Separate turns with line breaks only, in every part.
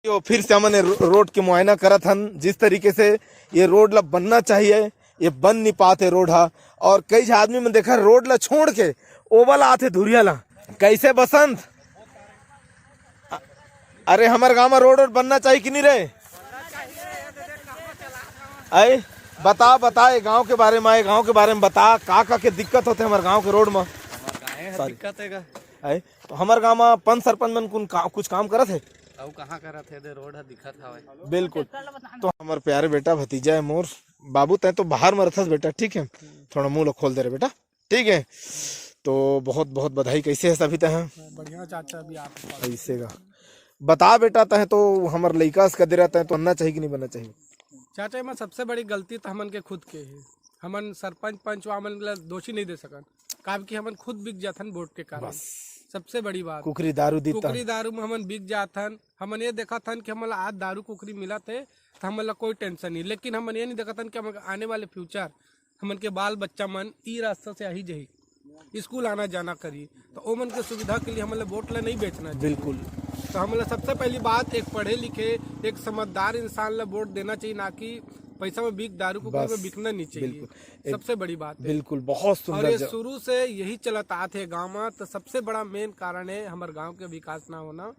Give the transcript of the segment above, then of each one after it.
यो फिर से हमने रोड के मुआयना करा था। जिस तरीके से ये रोड ला बनना चाहिए ये बन नहीं पाते रोड हा। और कई आदमी में देखा रोड ला छोड़ के ओवल आते धुरिया ला कैसे बसंत। अरे हमारे गांव में रोड बनना चाहिए कि नहीं रे? अरे बता गांव के बारे में, गांव के बारे में बता का के दिक्कत होते हमारे गांव के रोड में।
दिक्कत है
तो हमारे गांव में पंच सरपंच में कुछ काम करत है
अब कहाँ करत है? रोड दिक्कत है
बिल्कुल। तो हमारे प्यारे बेटा भतीजा है मोर बाबू, तय तो बाहर में रथस बेटा, ठीक है थोड़ा मुंह खोल दे रहे बेटा, ठीक है। तो बहुत बहुत बधाई। कैसे है सभी तय?
बढ़िया चाचा। अभी आप
ऐसे का बता बेटा, तय तो हमारे लड़का से कदे रहता है तो बनना चाहिए कि नहीं बनना चाहिए?
चाचा में सबसे बड़ी गलती तो हमन के खुद के है। हमन सरपंच पंच हमन दोषी नहीं दे सकन, काहे कि हमन खुद बिक जाथन वोट के कारण। सबसे बड़ी बात
कुकरी दारू दी,
कुकरी दारू में हमन बिक जाथन। हमन ये देखा था कि हमन आज दारू कुकरी मिला थे तो हमन कोई टेंशन नहीं, लेकिन हमन ये नहीं देखा था कि हम आने वाले फ्यूचर हमन के बाल बच्चा मन ई रास्ता से आई जही स्कूल आना जाना करी, तो ओमन के सुविधा के लिए हमन वोट ला नहीं बेचना चाहिए।
बिल्कुल।
तो हमला सबसे पहली बात एक पढ़े लिखे एक समझदार इंसान ला वोट देना चाहिए, ना कि पैसा में बिक दारू को में बिकना नहीं चाहिए। सबसे बड़ी बात है।
बिल्कुल बहुत सुंदर।
और ये शुरू से यही चलता थे गांव में। तो सबसे बड़ा मेन कारण है हमारे गांव के विकास ना होना,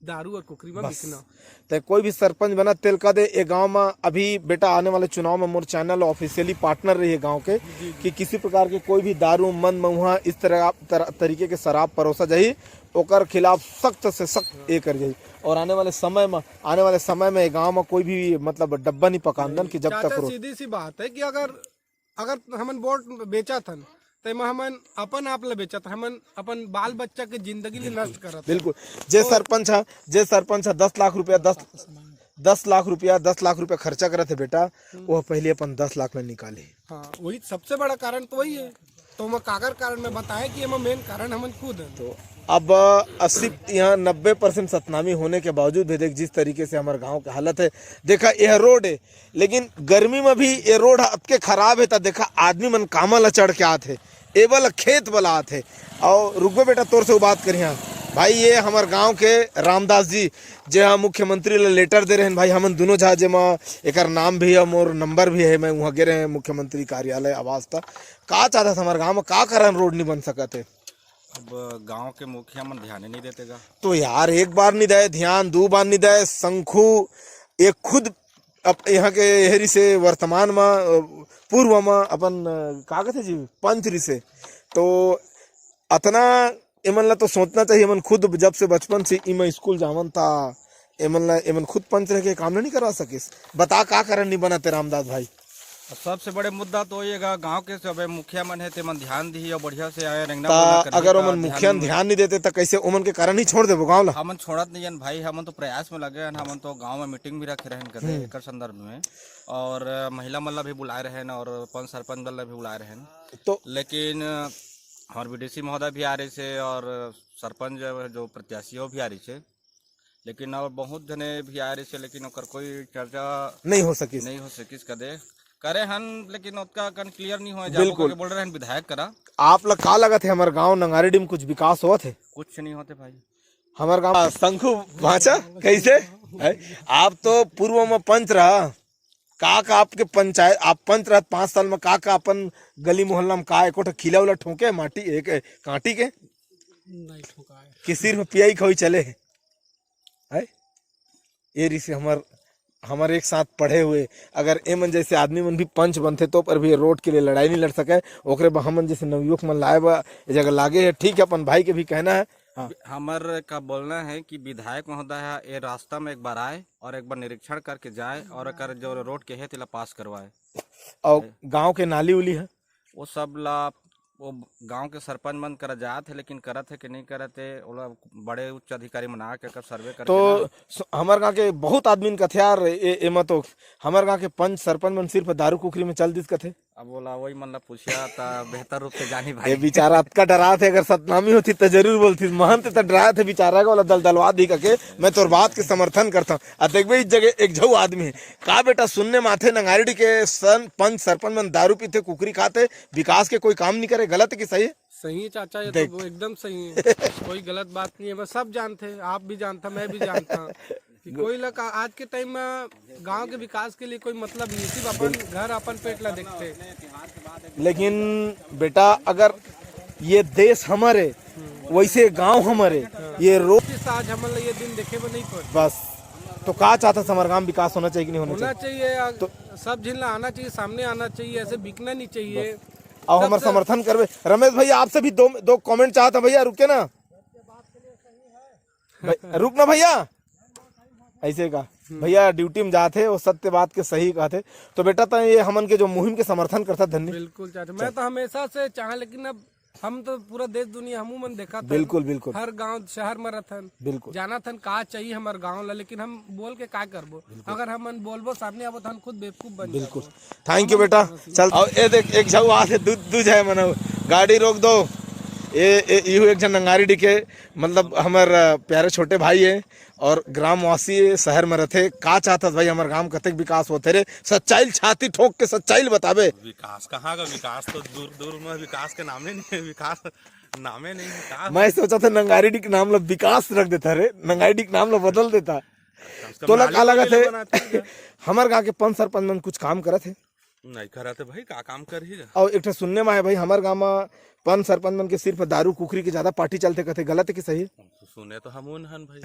दारू और कुकरी में बिकना।
तो कोई भी सरपंच बना तेल का दे ये गांव में। अभी बेटा आने वाले चुनाव में मोर चैनल ऑफिशियली पार्टनर रही है गांव के कि किसी प्रकार के कोई भी दारू मन महुआ इस तरह तरीके के शराब परोसा जाही ओकर खिलाफ सख्त से सख्त ये कर जाही। और आने वाले समय में गांव में कोई भी मतलब डब्बा नहीं पकांदन कि जब तक
सीधी सी बात है कि अगर हमन वोट बेचा था तो हमन अपन आप ला बेचा था, हमन अपन बाल बच्चा के जिंदगी ले नष्ट करत।
बिल्कुल। जे सरपंच है 10 लाख रुपया 10 लाख रुपया खर्चा करत है बेटा, वो पहले अपन 10 लाख में निकाले।
हाँ वही सबसे बड़ा कारण तो वही है। तो मैं कागर कारण में बताया कि मेन कारण हमन खुद है।
तो अब 80 यहाँ 90% सतनामी होने के बावजूद भी देख जिस तरीके से हमारे गांव की हालत है। देखा यह रोड है लेकिन गर्मी में भी ये रोड अतके खराब है। तो देखा आदमी मन कामा ला चढ़ के आते एवल खेत वाला आते। और रुको बेटा तोर से बात करिए भाई, ये हमारे गांव के रामदास जी जे हाँ मुख्यमंत्री ला लेटर दे रहे हैं भाई। हमन दोनों जहाँ जेमा एक नाम भी है मोर नंबर भी है, मैं वहाँ गे रहे हैं मुख्यमंत्री कार्यालय आवास तक। का चाहता था हमारे गाँव में का कारण रोड नहीं बन सका थे?
अब गांव के मुखिया मन ध्यान नहीं देतेगा।
तो यार एक बार नहीं दे ध्यान, 2 बार नहीं दे। शंखू एक खुद यहाँ के हेरी से वर्तमान में पूर्व में अपन का कहते जी पंच से। तो अतना एमन ला तो सोचना चाहिए। एमन खुद जब से बचपन से इमा स्कूल जावन था एमन खुद पंच रह के काम नहीं करवा सकिस। बता का कारण नहीं बना ते रामदास भाई?
सबसे बड़े मुद्दा तो ये गांव के सब मुखिया मन है ते मन ध्यान दी और बढ़िया से आए रंगना।
अगर ओमन मुखिया ध्यान नहीं देते तो कैसे ओमन के कारण ही छोड़ देबो गांव ला?
हमन छोड़त नहीं जन भाई, हमन तो प्रयास में लगे हैं। हमन तो गांव में मीटिंग भी रखे रहन कदे एकर संदर्भ में, और महिला मन ला भी बुलाए रहन और पंच सरपंच ला भी बुलाए रहन। तो लेकिन हमारे बीडीसी महोदय भी आ रही से और सरपंच जो प्रत्याशी भी आ रही है, लेकिन और बहुत जने भी आ रही है, लेकिन ओकर कोई चर्चा
नहीं हो सकिस
कदे करे हन, लेकिन उसका क्लियर नहीं हुआ।
बिल्कुल
बोल रहे हैं विधायक करा।
आप लोग का लगा थे हमारे गांव नंगारेडी में कुछ विकास हुआ थे?
कुछ नहीं होते भाई
हमारे गांव। शंखू भाचा कैसे है? आप तो पूर्व में पंच रहा का आपके पंचायत आप पंच रहा 5 साल में का अपन गली मोहल्ला में का एको खिला उला ठोके माटी एक कांटी के
नहीं ठोका है
कि सिर्फ पियाई खोई चले है। ये रिसे हमारे एक साथ पढ़े हुए अगर एमन जैसे आदमी मन भी पंच बनते तो पर भी रोड के लिए लड़ाई नहीं लड़ सके। ओकरे हमन जैसे नवयुवक मन लाए बा जगह लागे है। ठीक है अपन भाई के भी कहना है। हाँ।
हमार का बोलना है कि विधायक महोदय है ये रास्ता में एक बार आए और एक बार निरीक्षण करके जाए और अगर जो रोड के है तिला पास करवाए।
और गांव के नाली उली है
वो सब ला वो गांव के सरपंच मन कर जात है, लेकिन करत है कि नहीं करत है ओला बड़े उच्च अधिकारी मना के सर्वे करके।
तो हमारे गांव के बहुत आदमी कथियार एमा तो हमारे गांव के पंच सरपंच मन सिर्फ दारू कुकरी में चल दिस कथे।
अब बोला वही मन ला पूछिया था बेहतर रूप से जानी भाई।
ये बेचारा अतका डरा थे, अगर सतनामी होती तो जरूर बोलती। महंत तो डराया थे बेचारा को दलदलवा दी के। मैं तोर बात के समर्थन करता हूँ। देखबे इस जगह एक झऊ आदमी है का बेटा सुनने माथे नंगारेडी के पंच सरपंच में दारू पीते कुकरी खाते विकास के कोई काम नहीं करे। गलत है कि सही है?
सही है चाचा, ये तो एकदम सही है। कोई गलत बात नहीं है। मैं सब जानते, आप भी जानता, मैं भी जानता। कि कोई लोग आज के टाइम में गांव के विकास के लिए कोई मतलब नहीं, सिर्फ अपन घर अपन पेट ला देखते।
लेकिन बेटा अगर ये देश हमारे वैसे गांव हमारे ये रोड
आज हम ये दिन देखे में नहीं पड़े
बस तो का चाहता हमारे गांव विकास होना चाहिए कि नहीं होना
होना
चाहिए?
चाहिए तो सब झिलना आना चाहिए, सामने आना चाहिए, ऐसे बिकना नहीं चाहिए।
और हमारे समर्थन करवे। रमेश भैया आपसे भी दो कमेंट चाहता भैया, रुके ना रुक ना भैया, ऐसे का भैया ड्यूटी में जाते वो सत्य बात के सही कहते। तो बेटा तो ये हमन के जो मुहिम के समर्थन करता धन्य
बिल्कुल चाहते, मैं तो हमेशा से चाह, लेकिन अब हम तो पूरा देश दुनिया हमू मन देखा था,
बिल्कुल बिल्कुल
हर गांव शहर में रहथन,
बिल्कुल
जाना थन का चाहिए हमारे गांव ला, लेकिन हम बोल के का करबो? अगर हम बोलबो सामने अब हम खुद बेवकूफ बन
बिल्कुल। थैंक यू बेटा। चल और ये देख एक झऊ आते दूध है मनो गाड़ी रोक दो। ये यू एक जन नंगारी डी के मतलब हमार प्यारे छोटे भाई है और ग्रामवासी शहर में रहते। का चाहता भाई हमारे गांव कतक विकास होते रे? सच्चाई छाती ठोक के सच्चाई बतावे।
विकास कहाँ का विकास, तो दूर दूर में विकास के नामे नहीं है, विकास नामे नहीं है।
मैं सोचा था नंगारी डी के नाम ला विकास रख देता रे, नंगारी डी के नाम ला बदल देता। तो का लगा थे हमारे गाँव के पंच सरपंच में कुछ काम करे थे
नहीं करा थे भाई, का काम कर ही।
और एक सुनने में है भाई हमारे गाँव में पंच सरपंच मन के सिर्फ दारू कुकरी के ज्यादा पार्टी चलते कहते, गलत है कि सही है?
सुने तो हम हन भाई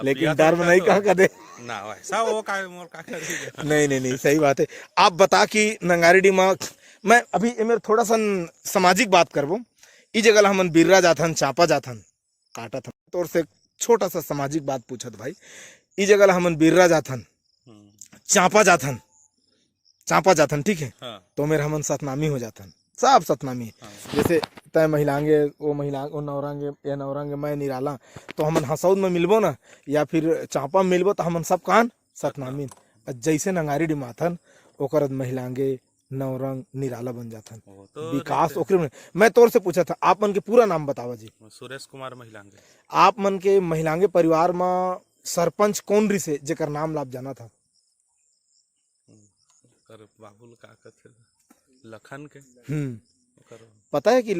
लेकिन डर में नहीं कहा दे
ना वैसा वो का मोर का करी।
नहीं सही बात है। आप बता कि नंगारी डी में मैं अभी मेरे थोड़ा सा सामाजिक बात करबो। ई जगह हमन बिर्रा जाथन, चापा जाथन, काटा था तो से छोटा सा सामाजिक बात पूछत भाई। ई जगह हमन बिर्रा जाथन, चापा जाथन ठीक है।
हाँ।
तो मेरे हमन सतनामी हो जाथन, सब सतनामी। हाँ। जैसे तय महिलांगे वो नवरंगे या नवरंगे मैं निराला, तो हमन हसौद में मिलबो ना या फिर चापा में मिलबो तो हमन सब कान सतनामी। जैसे नंगारी डी माथन ओकर महिलांगे नवरंग निराला बन जाथन। तो विकास ओकरे में। मैं तोर से पूछा था आप मन के पूरा नाम बतावा जी?
सुरेश कुमार महिलांगे।
आप मन के महिलांगे परिवार में सरपंच कौन रही से जेकर नाम लाभ जाना था?
बाबूल का कहते लखन के।
पता है कि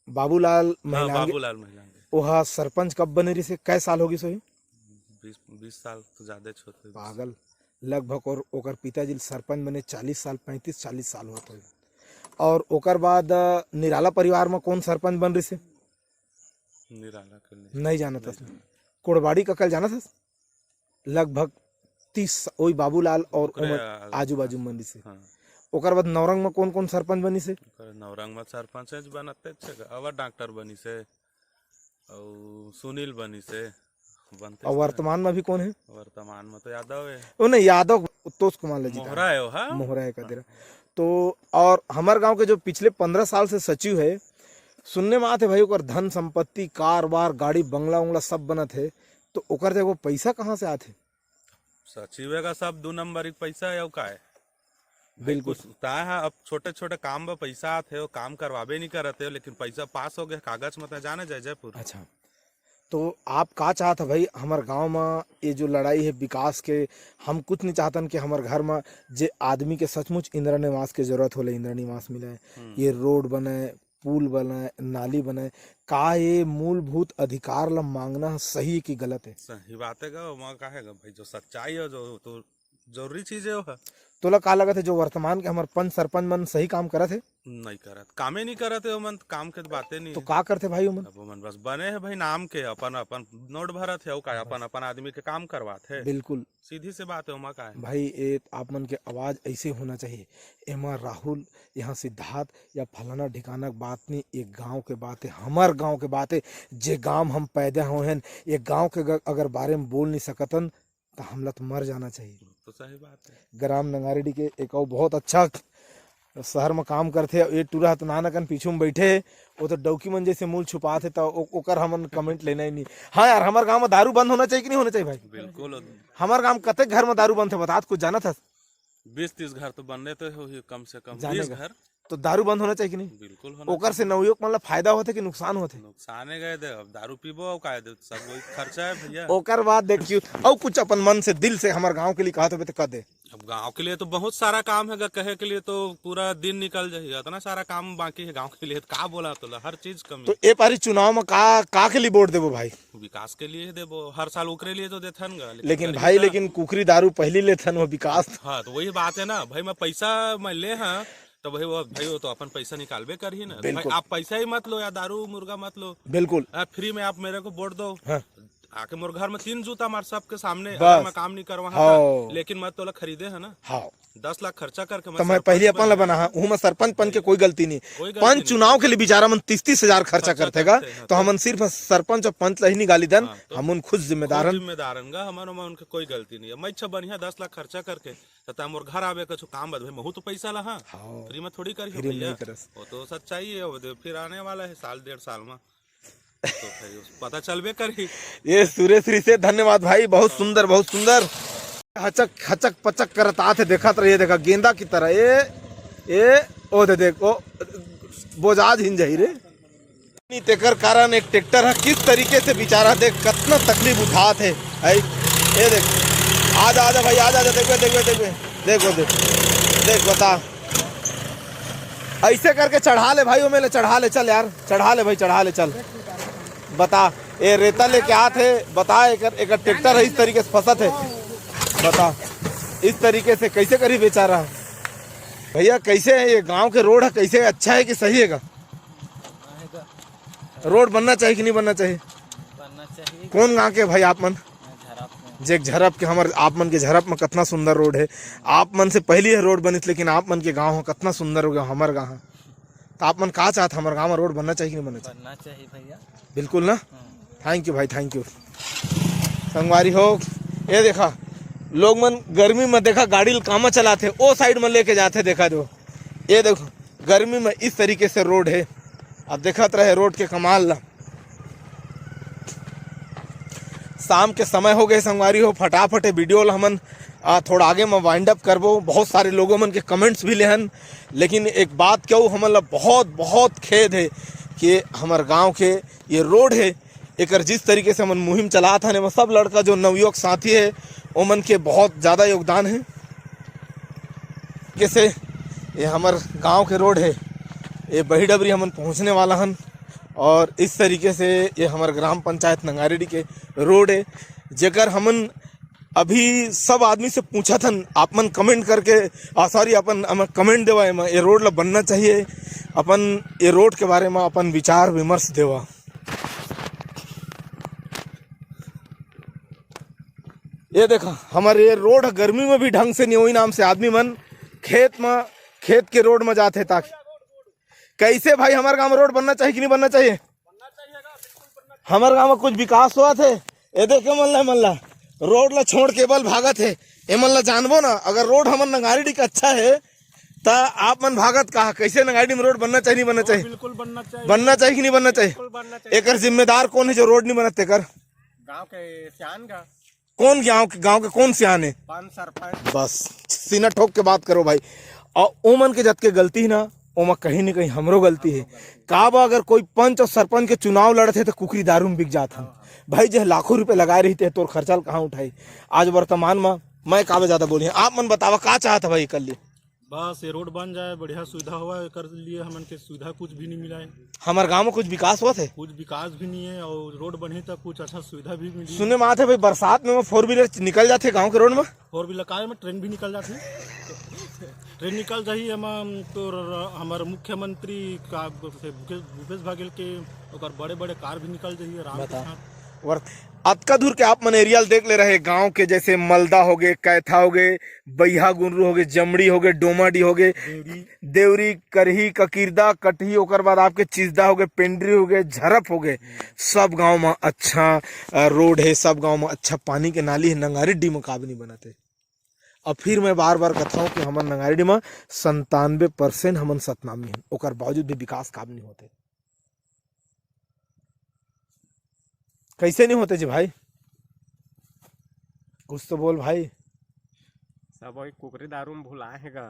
बाबूलाल महिलांगे?
बाबूलाल महिलांगे
वह सरपंच कब बने रही से? कै साल होगी सोई?
20 साल तो ज्यादा छोटे
पागल लगभग। और ओकर पिताजी सरपंच बने 40 साल 35-40 साल होते। और ओकर बाद निराला परिवार में कौन सरपंच बन रही से?
निराला
नहीं जाना था। कोड़बाड़ी का कल जाना था लगभग 30 वही बाबूलाल और आजू बाजू बन रही से। हाँ। ओकर बाद नवरंग में कौन कौन सरपंच बनी से?
नवरंग में सरपंच बनते और डॉक्टर बनी से और सुनील बनी से बनते।
और वर्तमान में भी कौन है?
वर्तमान में तो यादव है।
वो नहीं यादव उत्तोष कुमार
मोहरा है। हाँ?
मोहरा है कदेरा। तो और हमारे गांव के जो पिछले 15 साल से सचिव है, सुनने में आते भाई ओकर धन संपत्ति कार वार गाड़ी बंगला उंगला सब बना थे। तो ओकर देखो पैसा कहाँ से आते?
सचिव का सब 2 नंबर पैसा है का है।
बिल्कुल
है। अब छोटे छोटे काम में पैसा आते हो, काम करवाबे नहीं करते हो, लेकिन पैसा पास हो गया कागज में जाने जाए जयपुर।
अच्छा तो आप का चाहता भाई हमारे गांव में ये जो लड़ाई है विकास के? हम कुछ नहीं चाहतन कि हमारे घर में जे आदमी के सचमुच इंदिरा निवास की जरूरत होले इंदिरा निवास मिले, ये रोड बने, पुल बने, नाली बने। का ये मूलभूत अधिकार ला मांगना सही कि गलत है?
सही बात है भाई, जो सच्चाई है जो तो जरूरी चीज है।
तोला का लगा थे जो वर्तमान के हमारे पंच सरपंच मन सही काम करा थे?
नहीं करत, कामे नहीं करते हो मन, काम के बातें नहीं।
तो का करते भाई मन?
अब मन बस बने है भाई नाम के, अपन अपन नोट भरत है, अपन अपन आदमी के काम करवाते है।
बिल्कुल
सीधी से बात है। का है
भाई ये आप मन के आवाज ऐसे होना चाहिए। एमा राहुल यहाँ सिद्धार्थ या फलाना ठिकाना बात नहीं, एक गांव के बात है, हमार गांव के बात है। जे गांव हम पैदा हुए हैं, ये गांव के अगर बारे में बोल नहीं सकतन तो हमला तो मर जाना चाहिए।
तो सही बात है।
ग्राम नंगारेडी के एक और बहुत अच्छा शहर में काम करते ये टूरा तो नानकन पीछू में बैठे वो तो डौकी मन जैसे मूल छुपाते तो ओकर हमन कमेंट लेना ही नहीं। हाँ यार हमारे गांव में दारू बंद होना चाहिए कि नहीं होना चाहिए भाई?
बिल्कुल।
हमारे गांव कतक घर में दारू बंद थे बता? कुछ जाना था?
20-30 घर तो बनने तो हो कम से कम 20 घर।
तो दारू बंद होना चाहिए कि नहीं?
बिल्कुल होना।
ओकर से नवयुवक मतलब फायदा होते कि नुकसान होते?
नुकसान गए दे, अब दारू पीबो का दे, सब वही खर्चा है भैया।
ओकर बाद देखियो और कुछ अपन मन से दिल से हमारे गांव के लिए कहा तो कह दे।
अब
गांव के लिए तो बहुत सारा काम है, कहे के लिए तो पूरा दिन निकल जाएगा, इतना सारा काम बाकी है गांव के लिए। का बोला तो हर चीज कमी।
तो ए पारी चुनाव में का के लिए वोट देबो भाई?
विकास के लिए देबो, हर साल ओकरे लिए तो देथन गा।
लेकिन भाई लेकिन कुकरी दारू पहली लेथन वो विकास।
हाँ तो वही बात है ना भाई, मैं पैसा मैं ले हाँ तो भाई वो तो अपन पैसा निकालबे कर ही ना। भाई आप पैसा ही मत लो या दारू मुर्गा मत लो,
बिल्कुल
फ्री में आप मेरे को वोट दो।
हाँ।
आके मोर घर में 3 जूता मार सबके सामने,
बस।
अगर मैं काम नहीं करवा
हाँ।
लेकिन मैं तो खरीदे है ना।
हाँ
10 लाख खर्चा करके
तो मैं पहले अपन ला बना हूँ मैं सरपंच पन के कोई गलती नहीं। पंच चुनाव के लिए बेचारा मन 30-30 हजार खर्चा करतेगा, तो हम सिर्फ सरपंच और पंच ला ही नहीं गाली दन, हम खुद जिम्मेदार
हमारे में उनके कोई गलती नहीं है। मैं अच्छा बढ़िया 10 लाख खर्चा करके तथा मोर घर आवे का काम बद भाई महू तो पैसा ला। हाँ फ्री में थोड़ी करी भैया, वो तो सच्चाई है। फिर आने वाला है साल 1.5 साल में तो फिर पता चलबे करी।
ये सुरेश से धन्यवाद भाई, बहुत सुंदर बहुत सुंदर। हचक हचक पचक करत आते देखा तो ये देखा गेंदा की तरह ये ओ दे देखो बोझाज हिंज ही रे। तेकर कारण एक ट्रैक्टर है किस तरीके से बेचारा देख कितना तकलीफ उठाते है। ये देख आजा आजा भाई आजा आजा, देखो देखो देखो देखो देख बता ऐसे करके चढ़ा ले भाई, वो मेले चढ़ा ले चल यार, चढ़ा ले भाई चढ़ा ले चल। बता ये रेता लेके आते बता, एक ट्रैक्टर है इस तरीके से फंसत है, बता इस तरीके से कैसे करी बेचारा भैया। कैसे है ये गांव के रोड है, कैसे अच्छा है कि सही है? रोड बनना चाहिए कि नहीं बनना चाहिए?
बनना चाहिए।
कौन गांव के भाई आप मन? जे झरप के हमारे आप मन के झरप में कितना सुंदर रोड है। आप मन से पहली है रोड बनी, लेकिन आप मन के गांव कितना सुंदर हो गया हमारे गाँव। तो आप मन कहा चाहता हमारे गाँव में रोड बनना चाहिए कि नहीं बनना चाहिए?
बनना चाहिए भैया,
बिल्कुल ना। थैंक यू भाई थैंक यू। संगवारी हो ये देखा लोग मन गर्मी में देखा गाड़ी कामा चलाते ओ साइड में लेके जाते देखा जो ये देखो गर्मी में इस तरीके से रोड है। अब देखत रहे रोड के कमाल ला। शाम के समय हो गए संगवारी हो, फटाफट वीडियो ला हमन थोड़ा आगे में वाइंड अप करबो। बहुत सारे लोगों मन के कमेंट्स भी लेहन, लेकिन एक बात कहूँ हमन ला बहुत बहुत खेद है कि हमारे गांव के ये रोड है एक जिस तरीके से हमन मुहिम चला था ने सब लड़का जो नवयुवक साथी है ओमन के बहुत ज़्यादा योगदान है। कैसे ये हमारे गांव के रोड है ये बही डबरी हमन पहुंचने वाला हन, और इस तरीके से ये हमारे ग्राम पंचायत नंगारेडी के रोड है जेकर हमन अभी सब आदमी से पूछा था आप मन कमेंट करके सॉरी अपन कमेंट देवा ये रोड ला बनना चाहिए, अपन ये रोड के बारे में अपन विचार विमर्श देवा। ये देखा हमारे ये रोड गर्मी में भी ढंग से नहीं हुई नाम से आदमी मन खेत के रोड में जाते ताकि कैसे भाई हमारे गांव में रोड बनना चाहिए कि नहीं बनना चाहिए? हमारे गांव में कुछ विकास हुआ थे ये देखे मल्ला रोड ला छोड़ केवल भागत है ये मन ला जानबो ना। अगर रोड हमारे नंगारेडी का अच्छा है तो आप मन भागत कहा कैसे नंगारेडी में रोड बनना चाहिए नहीं बनना चाहिए?
बिल्कुल बनना चाहिए।
बनना चाहिए कि नहीं बनना चाहिए?
बनना चाहिए।
एक जिम्मेदार कौन है जो रोड नहीं बनते कर?
गांव के सियान का
कौन गांव के कौन सियान है?
पांच सरपंच।
बस सीना ठोक के बात करो भाई। और ओमन के जत के गलती है ना ओमा कहीं न कहीं हमरो गलती है। काबा अगर कोई पंच और सरपंच के चुनाव लड़ते तो कुकरी दारू में बिक जाता भाई, जो लाखों रुपए लगाए रहते तो खर्चा कहाँ उठाई। आज वर्तमान में मैं काबे ज्यादा बोली आप मन बतावा का चाहता भाई कर लिए?
बस ये रोड बन जाए बढ़िया सुविधा हुआ कर लिए, हमन के सुविधा कुछ भी नहीं मिला है।
हमारे गांव में कुछ विकास हुआ थे?
कुछ विकास भी नहीं है और रोड बनी तक कुछ अच्छा सुविधा भी मिली।
सुनने में आते भाई बरसात में 4 व्हीलर निकल जाते गांव के रोड में।
4 व्हीलर कार में ट्रेन भी निकल जाती ट्रेन निकल जाही। हम तो हमारे मुख्यमंत्री का भूपेश बघेल के बड़े बड़े कार भी निकल जाइए आराम के साथ।
अतका दूर के आप मन एरियल देख ले रहे गांव के, जैसे मलदा हो गए, कैथा हो गए, बैहा गुनरू हो गए, जमड़ी हो गए, डोमाडी हो गए, देवरी, करही, ककीरदा, कटही, ओकर बाद आपके चिजदा हो गए, पेंड्री हो गए, झरप हो गए। सब गांव में अच्छा रोड है, सब गांव में अच्छा पानी के नाली है। नंगारेडी में काब नहीं बनाते। अब फिर मैं बार बार कहता हूँ कि हमारे नंगारेडी में 97% हमन सतनामी है, ओकर बावजूद भी विकास काब नहीं होते। कैसे नहीं होते जी भाई? कुछ तो बोल भाई।
सब वही कुकरी दारू में भुलाएगा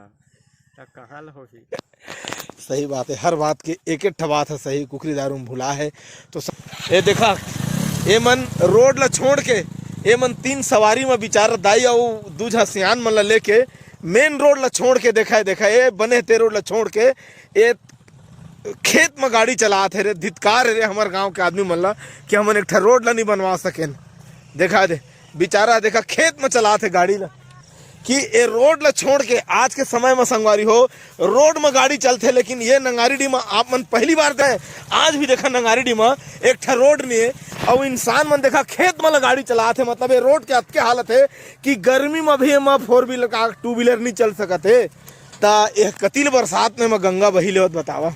तो कहाँ होगी।
सही बात है, हर बात की एक एक बात है सही। कुकरी दारू में भुला है तो ये देखा ये मन रोड ला छोड़ के ये मन 3 सवारी में बिचारा दाई और दूजा सियान मन ला लेके मेन रोड ला छोड़ के देखा ये बने ते रोड ला छोड़ के ये खेत में गाड़ी चलाते रे। धिक्कार रे हमारे गांव के आदमी मन ला कि हमन एक ठा रोड ला नहीं बनवा सकें। देखा दे बेचारा देखा खेत में चलाते गाड़ी ला कि ये रोड ला छोड़ के आज के समय में संगवारी हो रोड में गाड़ी चलते, लेकिन ये नंगारीडी में आप मन पहली बार दे आज भी देखा नंगारीडी में एक ठा रोड नहीं है और इंसान मन देखा खेत में गाड़ी चलाते। मतलब ये रोड के अतके हालत है कि गर्मी में भी एमा 4 व्हीलर का 2 व्हीलर नहीं चल सकते। ता ये कतिल बरसात में गंगा बही ले बतावा।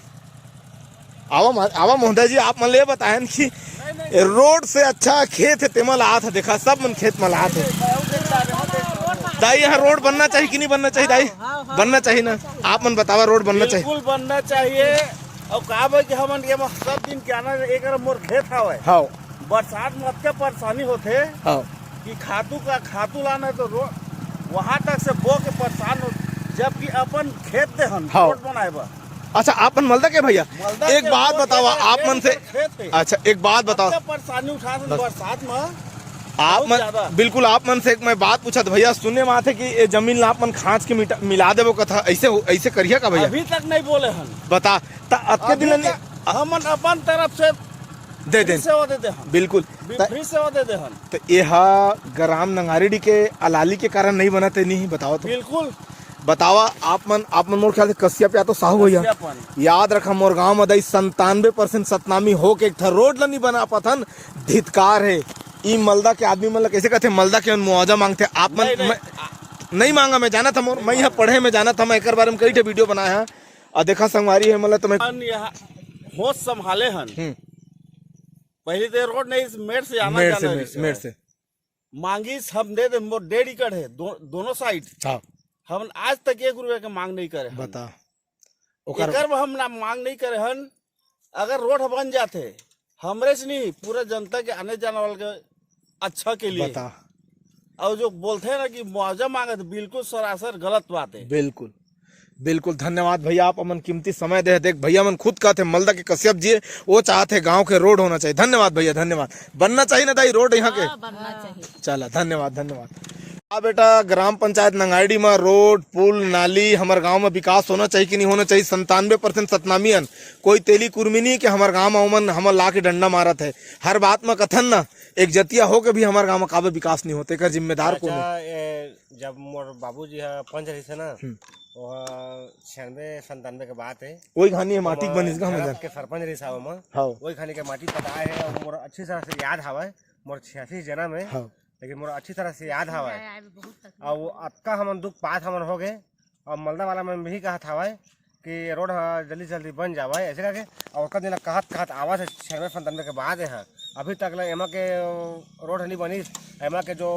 आवा महोदय जी आप मन ले बताएं कि रोड से अच्छा खेत है तेमा लात है। देखा सब मन खेत में लात है। दाई यहाँ रोड बनना चाहिए कि नहीं बनना चाहिए? दाई बनना चाहिए ना, आप मन बतावा रोड बनना चाहिए।
बिल्कुल बनना चाहिए। और कहा कि हमन ये सब दिन के आना एक मोर खेत हवे।
हाँ
बरसात में अत्ते परेशानी होते
हाँ
कि खातू लाना तो वहाँ तक से बो के परेशान हो, जबकि अपन खेत दे हम
हाँ।
रोड बनाए बा।
अच्छा आप मन मलदा के भैया
मलदा
एक
के
बात
रोड
बतावा
के
आप मन से।
खेत है।
अच्छा एक बात बताओ
अत्ते परेशानी उठा बरसात में
आप
बहुत
मन
ज्यादा।
बिल्कुल आप मन से एक मैं बात पूछा था भैया सुनने में आते कि ये जमीन ला आप मन खाँच के मिला देवो कथा ऐसे करिए का भैया?
अभी तक नहीं बोले हन।
बता ता अतके दिन
अभी तक हमन अपन तरफ से
दे
फ्री
दे
सेवा देते हन।
बिल्कुल।
फ्री सेवा देते हन।
तो यह ग्राम नंगारीडी के अलाली के कारण नहीं बना ते नहीं बताओ तो
बिल्कुल
बतावा आप मन मोर ख्याल से कसिया पे तो साहू भैया
कसियापन।
याद रखा मोर गांव में 97% सतनामी हो के एक ठा रोड ला नहीं बना पाथन। धिक्कार है ई मलदा के आदमी मन कैसे कहते मलदा के मुआवजा मांगते आप मन नहीं मांगा। मैं जाना था मैं यहाँ पढ़े में जाना था, मैं एक बारे में कई ठे वीडियो बनाया है और देखा संगवारी है मतलब तुम्हें
हन यहाँ होश संभाले हन। पहले तो रोड नहीं मेड़ से आना
मेड़
जाना
से मेड़ से
मांगी हम दे दे मोर 1.5 एकड़ है दोनों साइड।
हाँ
हम आज तक 1 रुपए का मांग नहीं करे हन।
बता
एकर में हम ना मांग नहीं करे हन। अगर रोड बन जाते हमरे से नहीं पूरा जनता के आने जाने वाले के अच्छा के लिए।
बता
और जो बोलते हैं ना कि मुआवजा मांगे तो बिल्कुल सरासर गलत बात है।
बिल्कुल बिल्कुल। धन्यवाद भैया आप अमन कीमती समय दे। देख भैया मन खुद कहते मलदा के कश्यप जी वो चाहते गांव के रोड होना चाहिए। धन्यवाद भैया धन्यवाद। बनना चाहिए ना दाई रोड यहाँ के?
बनना चाहिए।
चला धन्यवाद। हाँ बेटा ग्राम पंचायत नंगाईडी में रोड पुल नाली हमारे गांव में विकास होना चाहिए कि नहीं होना चाहिए? 97% सतनामियन कोई तेली कुर्मी नहीं कि हमारे गांव में उमन हम ला के डंडा मारत है। हर बात में कथन ना एक जतिया हो के भी हमारे गांव में काबे विकास नहीं होते का जिम्मेदार कौन है?
जब मोर बाबूजी है पंच रही थे ना वह 96-97 के बात है।
वही खानी है माटी बनिस का
झड़प
हमें
के सरपंच रही साहब में
हाँ
वही खाने के माटी पटाए है और मोर अच्छी तरह से याद हवा मोर 86 जना में।
हाँ
लेकिन मोर अच्छी तरह से याद हवा और वो अतका हमन दुख पात हमन हो गए। और मलदा वाला में भी कहा था कि रोड जल्दी जल्दी बन जावा ऐसे करके। और उसका दिन कहत आवाज है 96-97 के बाद है अभी तक एमा के रोड नहीं बनी। एमा के जो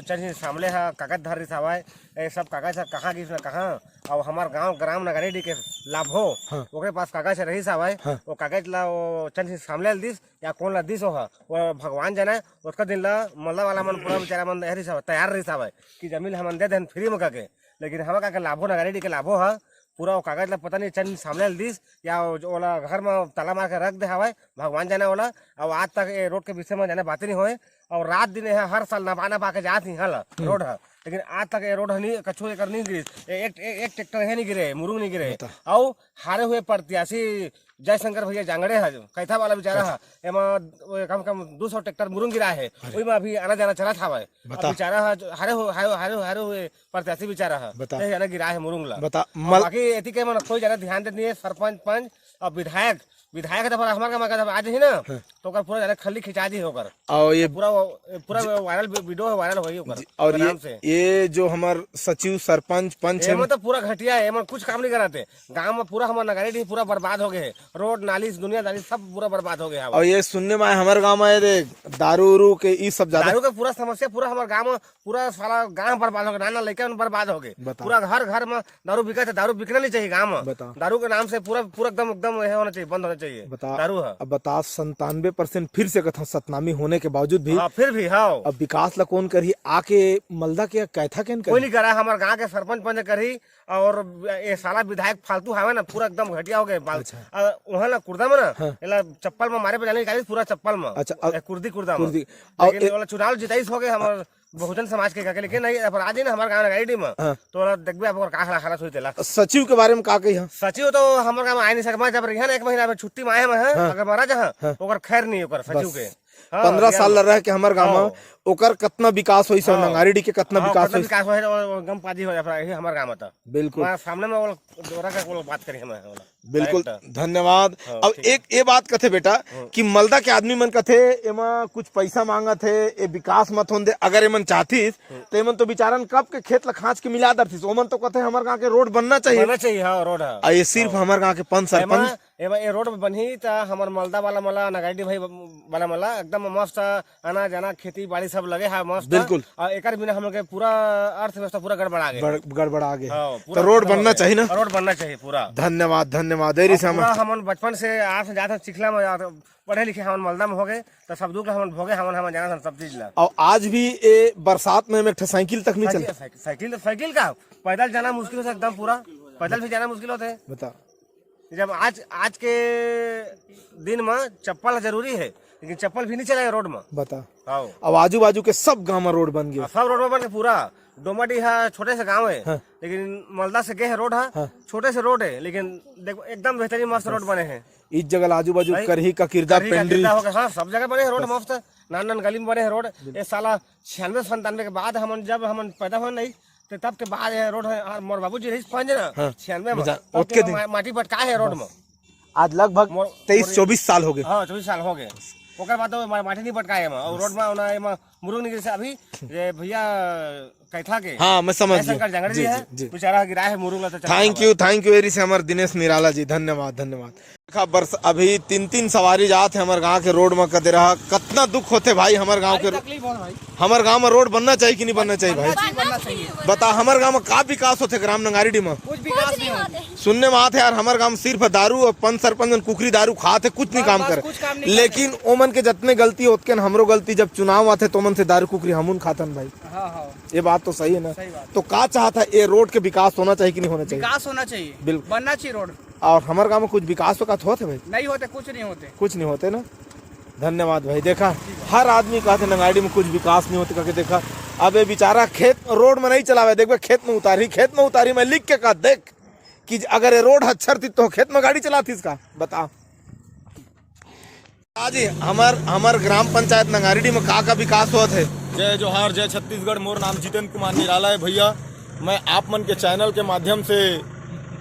चंद सामने है कागज धर रही हवा ये सब कागज कहाँ गिस कहाँ। और हमार गांव ग्राम नगरीडी के लाभ हो ओकरे पास कागज रही हवा वो कागज ला वो चंद सामने दिस या कौन ला दिस हो वो भगवान जाने। उसका दिन ला मल्ला वाला मन पूरा बेचारा मन तैयार रही हवा कि जमीन हम दे दें फ्री में करके। लेकिन हम का लाभो नगरीडी के लाभो है पूरा वो कागज ला पता नहीं चंद सामने दिस या ओला घर में ताला मार के रख दे हवा भगवान जाने वाला। और आज तक ये रोड के विषय में जाने बातें नहीं हुए। और रात दिन है हर साल नपा के जात नहीं हल रोड है। लेकिन आज तक ये रोड नहीं कछुए कर नहीं गिरी एक ट्रैक्टर है नहीं गिरे मुरुंग नहीं गिरे। और हारे हुए प्रत्याशी जयशंकर भैया जांगड़े है कैथा वाला बेचारा है एमा कम कम 200 ट्रैक्टर मुरुंग गिरा है वही में अभी आना जाना चला था बेचारा हारे हुए प्रत्याशी बेचारा है जाना गिरा है मुरुंग ला। बाकी एथी के मन कोई ज्यादा ध्यान देते नहीं है। सरपंच पंच और विधायक तो हमारे का आज ही ना तो पूरा ज्यादा खली खिंचा दी होकर
और ये
पूरा वायरल वीडियो वायरल हो गई
और ये जो हमार सचिव सरपंच पंच है
तो पूरा घटिया है कुछ काम नहीं कराते। गांव में पूरा हमारा नगरीडी पूरा बर्बाद हो गए रोड नाली दुनियादारी सब पूरा बर्बाद हो गया।
और ये सुनने में हमारे गांव में दारू उरू के ये सब ज्यादा
दारू का पूरा समस्या पूरा हमारे गांव में पूरा सारा गांव बर्बाद हो गया। नाना लड़का बर्बाद हो गए पूरा घर में दारू बिका था। दारू बिकना नहीं चाहिए गाँव में। दारू के नाम से पूरा एकदम होना चाहिए बंद होना चाहिए दारू है।
अब बता 97% फिर से कथा सतनामी होने के बावजूद भी
फिर भी हाँ
अब विकास ला कौन करी आके मलदा के कैथा केन
कोई नहीं करा। हमारे गांव के सरपंच पंच करी और ये साला विधायक फालतू हवे ना पूरा एकदम घटिया हो गए। वहाँ ना कुर्दा में ना चप्पल में मारे पे जाने निकाली पूरा चप्पल में। अच्छा कुर्दी में लेकिन चुनाव जिताइस हो गए हमारे
बहुजन समाज के करके, लेकिन नहीं अपराधी ना हमारे गाँव नगाड़ी में तो देखबे आप का हालत हुई तेला।
सचिव के बारे में का कही?
सचिव तो हमारे गाँव आए नहीं सकमा, जब रिहा एक महीना छुट्टी में आए हैं अगर मारा जहाँ ओकर खैर नहीं ओकर सचिव के
15 साल रह के हमारे गाँव में ओकर कितना विकास हुई, नंगारीडी के कितना विकास हुई,
विकास हुआ गम पाजी हो हमारे गाँव में। तो
बिल्कुल
सामने में वो दोरा का बात करी हम
बिल्कुल धन्यवाद। अब एक ये बात कथे बेटा कि मलदा के आदमी मन कथे एमा कुछ पैसा मांगत है, ये विकास मत होन दे, अगर एमन चाहतीस तो एमन तो बेचारन कब के खेत ला खाँच के मिला दरतीस। ओमन तो कथे हमारे गाँव के रोड बनना चाहिए,
रोड
और ये सिर्फ हमारे गाँव के पंच सरपंच
ये रोड बनी तो हमारे मलदा वाला मला नगाड़ी भाई वाला मला एकदम मस्त आना जाना खेती बाड़ी सब लगे है मस्त।
बिल्कुल।
और एक बिना हम लोग के पूरा अर्थव्यवस्था पूरा गड़बड़ा गए,
तो रोड बनना चाहिए ना,
रोड बनना चाहिए पूरा।
धन्यवाद धन्यवाद।
हम बचपन से आज से जाते चिखला में पढ़े लिखे हम मलदा में हो गए तो सब दुख हम भोगे हम जाना सब चीज ला।
और आज भी ये बरसात में एक साइकिल तक नहीं चलता,
साइकिल का पैदल जाना मुश्किल है एकदम, पूरा पैदल भी जाना मुश्किल होता है।
बता
जब आज के दिन में चप्पल जरूरी है, लेकिन चप्पल भी नहीं चला रोड में।
बता अब आजू बाजू के सब गाँव में रोड बन गया,
सब रोड में बन के पूरा डोमाडी है छोटे से गांव है लेकिन मलदा से गए है रोड है छोटे से रोड है, लेकिन देखो एकदम बेहतरीन मस्त रोड बने हैं।
इस जगह आजू बाजू करही का किरदा पेंड्री
हाँ सब जगह बने हैं रोड मस्त, नान गली में बने हैं रोड। ये साला 96-97 के बाद हम जब हम पैदा हुए नहीं तो तब के बाद रोड है मोर बाबू जी रही 96 में माटी पटका है रोड में।
आज लगभग 23-24 साल हो गए।
हाँ 24 साल हो गए। ओकर बाद तो माटी नहीं पटकाए और रोड में मुरुग निकल से अभी भैया कैथा के
हाँ मैं समझ
गया जी है बेचारा गिरा है मुरुग।
थैंक यू वेरी से हमारे दिनेश निराला जी, धन्यवाद धन्यवाद। बरस अभी 3-3 सवारी जात है हमारे गांव के रोड में कदे रहा, कितना दुख होते भाई हमारे गांव के। हमारे गांव में रोड बनना चाहिए कि नहीं बनना चाहिए भाई? बता हमारे गांव में का विकास होते ग्राम नंगारीडी में?
कुछ विकास नहीं होते।
सुनने में आते यार हमारे गांव में सिर्फ दारू और पंच सरपंच कुकरी दारू खाते, कुछ नहीं काम करे। लेकिन ओमन के जितने गलती होते हमरो गलती, जब चुनाव आते तो मन से दारू कुकरी हमन खातन भाई। ये बात तो सही है ना? तो का चाहता है ये रोड के विकास होना चाहिए कि नहीं होना चाहिए?
विकास होना चाहिए,
बिल्कुल
बनना चाहिए रोड।
और हमारे गाँव में कुछ विकास होते भाई?
नहीं होते, कुछ नहीं होते
ना। धन्यवाद भाई। देखा हर आदमी कहते नंगाड़ी में कुछ विकास नहीं होते करके, देखा अब ये बेचारा खेत रोड में नहीं चलावे, देख खेत में उतारी मैं लिख के कहा देख कि अगर ये रोड अच्छा थी तो खेत में गाड़ी चलाती इसका बता। आज हमार ग्राम पंचायत नंगारीडी में का विकास हुआ थे?
जय जोहार, जय छत्तीसगढ़। मोर नाम जितेंद्र कुमार निराला है भैया। मैं आप मन के चैनल के माध्यम से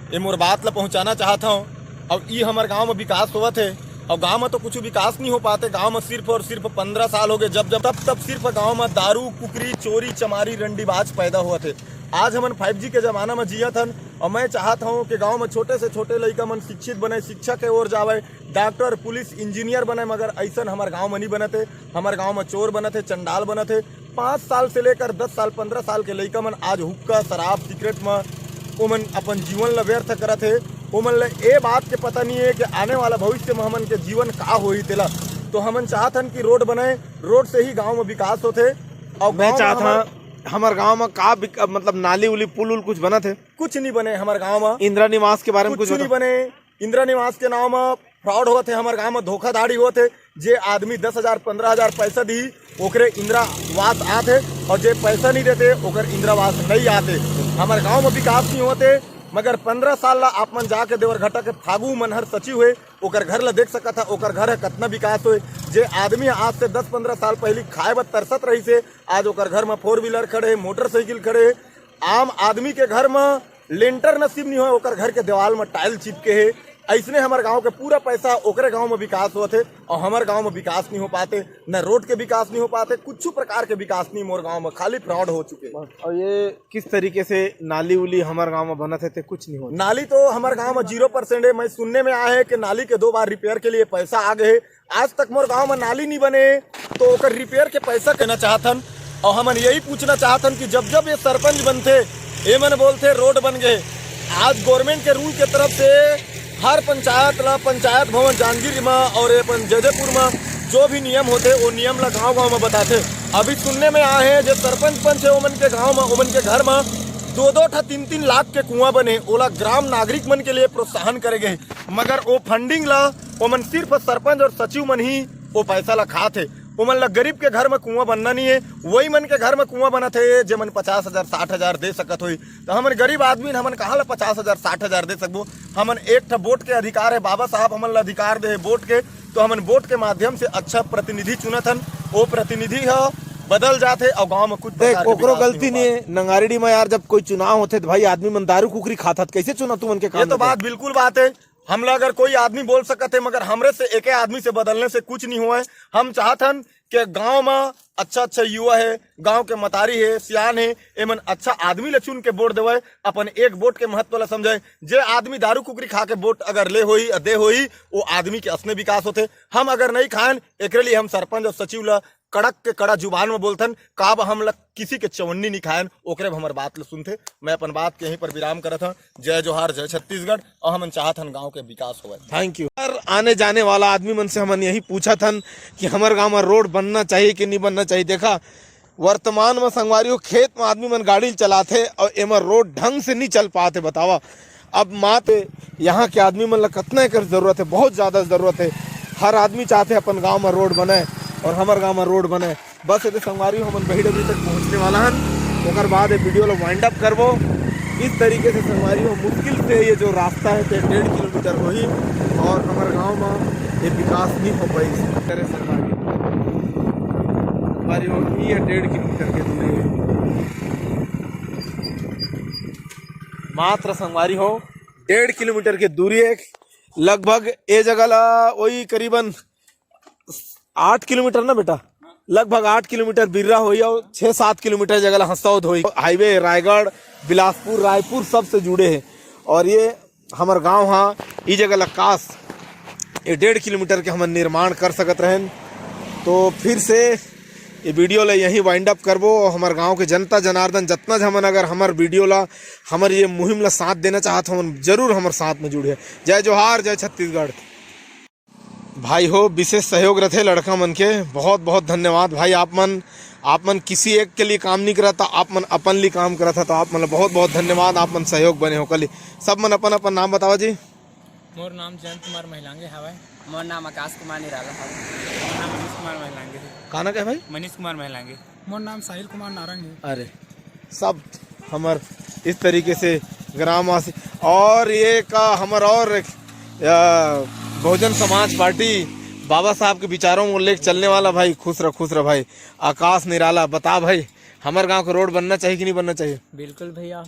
ये मोर बात ला पहुंचाना चाहता हूँ। अब ये हमारे गांव में विकास हुआ थे और गांव में तो कुछ विकास नहीं हो पाते। गांव में सिर्फ और सिर्फ 15 साल हो गए जब तब सिर्फ गांव में दारू कुकरी चोरी चमारी रंडीबाज पैदा हुआ थे। आज हमन 5G के जमाना में जिया थन और मैं चाहता हूँ कि गांव में छोटे से छोटे लड़का मन शिक्षित बने, शिक्षा के ओर जावे, डॉक्टर पुलिस इंजीनियर बने, मगर ऐसा हमारे गांव में नहीं बने थे। हमारे गांव में चोर बने थे, चंडाल बने थे। 5 साल से लेकर 10 साल 15 साल के लड़का मन आज हुक्का शराब सिगरेट में ओमन अपन जीवन ला व्यर्थ करत है। ओमन ला ये बात के पता नहीं है कि आने वाला भविष्य में हमन के जीवन का होई तेला। तो हमन चाहतन कि रोड बनाए, रोड से ही गांव में विकास होते। और
मैं चाहता हमारे गांव में का मतलब नाली उली पुल उल कुछ बना थे?
कुछ नहीं बने हमारे गांव में।
इंदिरा निवास के बारे में कुछ
नहीं बने। इंदिरा निवास के नाम में फ्रॉड हुआ थे हमारे गांव में, धोखाधड़ी हुआ थे। जे आदमी 10,000 15,000 पैसा दी ओकरे इंदिरावास आते और जे पैसा नहीं देते ओकर इंदिरावास नहीं आते। हमारे गांव में विकास नहीं होते, मगर 15 साल ला आप मन जाके देवरघट्टा के फागू मनहर सचिव हुए ओकर घर ला देख सका था। ओकर घर है कितना विकास हुए। जे आदमी आज से 10-15 साल पहले खाए बर तरसत रही से, आज ओकर घर में 4 व्हीलर खड़े, मोटरसाइकिल खड़े। आम आदमी के घर में लेंटर नसीब नहीं हो, ओकर घर के दीवार में टाइल चिपके है। ऐसने हमारे गांव के पूरा पैसा ओकरे गांव में विकास हुआ थे और हमारे गांव में विकास नहीं हो पाते, न रोड के विकास नहीं हो पाते, कुछ प्रकार के विकास नहीं मोर गांव में, खाली फ्रॉड हो चुके।
और ये किस तरीके से नाली उली हमारे गांव में बना थे? कुछ नहीं हो।
नाली तो हमारे गांव में 0% है। मैं सुनने में आया है कि नाली के 2 बार रिपेयर के लिए पैसा आ गए। आज तक मोर गांव में नाली नहीं बने तो ओकर रिपेयर के पैसा कहना चाहतन। और हम यही पूछना चाहतन कि जब जब ये सरपंच बनते ये मन बोलते रोड बन गए। आज गवर्नमेंट के रूल के तरफ से हर पंचायत ला पंचायत भवन जांजगीर में और जयदेपुर में जो भी नियम होते वो नियम ला गांव में बताते। अभी सुनने में आए हैं जो सरपंच पंच है ओमन के गांव में, ओमन के घर में 2-2 3-3 लाख के कुआं बने। ओला ग्राम नागरिक मन के लिए प्रोत्साहन करे गए, मगर वो फंडिंग ला ओमन सिर्फ सरपंच और सचिव मन ही वो पैसा ला खाते। वो मन ला गरीब के घर में कुआं बनना नहीं है, वही मन के घर में कुआं बना थे जे मन 50,000 60,000 दे सकत हुई। तो हमन गरीब आदमी हमन कहाँ ला 50,000 60,000 दे सकबो। हमन एक वोट के अधिकार है, बाबा साहब हमन ला अधिकार दे वोट के, तो हमन वोट के माध्यम से अच्छा प्रतिनिधि चुनत हन। वो प्रतिनिधि है बदल जाते और गांव में कुछ
ओकरो गलती नहीं है। नंगारेडी में यार जब कोई चुनाव होते तो भाई आदमी मन दारू कुकरी खाता कैसे चुना तू मन के काम?
ये तो बात बिल्कुल बात है। हमला अगर कोई आदमी बोल सकते है, मगर हमरे से एक आदमी से बदलने से कुछ नहीं हुआ है। हम चाहतन कि गांव में अच्छा युवा है, गांव के मतारी है, सियान है, एमन अच्छा आदमी ले चुन के वोट देवे, अपन एक वोट के महत्व ला समझे। जे आदमी दारू कुकरी खा के वोट अगर ले होई दे होई, वो आदमी के असने विकास होते। हम अगर नहीं खाएं, एकरे लिए हम सरपंच और सचिव ला कड़क के कड़ा जुबान में बोलथन, काब हम लग किसी के चवन्नी नहीं खायन, ओकरे हमार बात ले सुनते। मैं अपन बात के यहीं पर विराम करत हूं। जय जोहार, जय छत्तीसगढ़। और हम चाहत हन गांव के विकास होवे।
Thank you. आने जाने वाला आदमी मन से हमन यही पूछा थन कि हमारे गांव में रोड बनना चाहिए कि नहीं बनना चाहिए। देखा वर्तमान में संगवारी हो, खेत में आदमी मन गाड़ी चलाते और एमा रोड ढंग से नहीं चल पाते। बतावा अब माते यहाँ के आदमी मन ला कितना एकर जरूरत है, बहुत ज्यादा जरूरत है। हर आदमी चाहते अपन गाँव में रोड बने और हमारे गांव में रोड बने। बस ये संगवारी हमन बहिड़ अभी तक पहुंचने वाला हन, ओकर बाद ये वीडियो लो वाइंड अप करबो। इस तरीके से संगवारी हो मुश्किल से ये जो रास्ता है 1.5 किलोमीटर हो ही, और हमारे गांव में ये विकास नहीं हो पाई। संगवारी हो ये 1.5 किलोमीटर की दूरी है मात्र। संगवारी हो 1.5 किलोमीटर की दूरी है लगभग। ये जगह ला वही करीबन 8 किलोमीटर ना बेटा, लगभग 8 किलोमीटर बिर्रा हुई और 6-7 किलोमीटर जगह हंसौद हुई। हाईवे रायगढ़, बिलासपुर, रायपुर सब से जुड़े हैं। और ये हमार गांव हाँ ये जगह काश ये 1.5 किलोमीटर के हम निर्माण कर सकत रहें। तो फिर से ये वीडियो ला यहीं वाइंड अप करबो। और हमारे गांव के जनता जनार्दन जितना हमन अगर हमार वीडियो ला हमार ये मुहिम ला साथ देना चाहत हम, जरूर हमारे साथ में जुड़े। जय जोहार, जय छत्तीसगढ़। भाई हो विशेष सहयोग रहे लड़का मन के, बहुत बहुत धन्यवाद भाई। आप मन किसी एक के लिए काम नहीं करा था, आप मन अपन लिए काम करा था, तो आप मन बहुत बहुत धन्यवाद। आप मन सहयोग बने हो कल। सब मन अपन अपन नाम बताओ जी।
मोर नाम जयंत कुमार महिलांगे हवाय।
मोर नाम आकाश कुमार निराला है। मोर नाम मनीष कुमार महिलांगे है।
काना क्या भाई?
मनीष कुमार महिलांगे।
मोर नाम साहिल कुमार नारंग है।
अरे सब हमार इस तरीके से ग्रामवासी। और ये का हमार और बहुजन समाज पार्टी बाबा साहब के विचारों में उल्लेख चलने वाला भाई, खुश रह भाई, आकाश निराला। बता भाई हमारे गांव का रोड बनना चाहिए कि नहीं बनना चाहिए?
बिल्कुल भैया।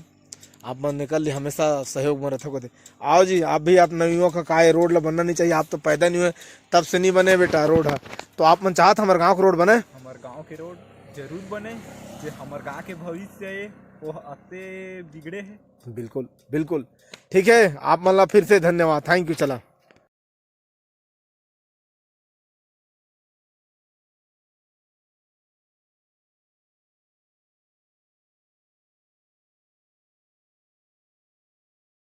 आप मन निकल लिए, हमेशा सहयोग में रखो। आओ जी आप भी, आप नवियों का काय रोड ला बनना नहीं चाहिए। आप तो पैदा नहीं हुए तब से नहीं बने बेटा रोड है, तो आप मन चाहत हमारे गाँव का रोड बने।
हमारे गांव के रोड जरूर बने, जो हमारे गांव के भविष्य है वो अते बिगड़े है।
बिल्कुल बिल्कुल ठीक है। आप मन ला फिर से धन्यवाद, थैंक यू। चला।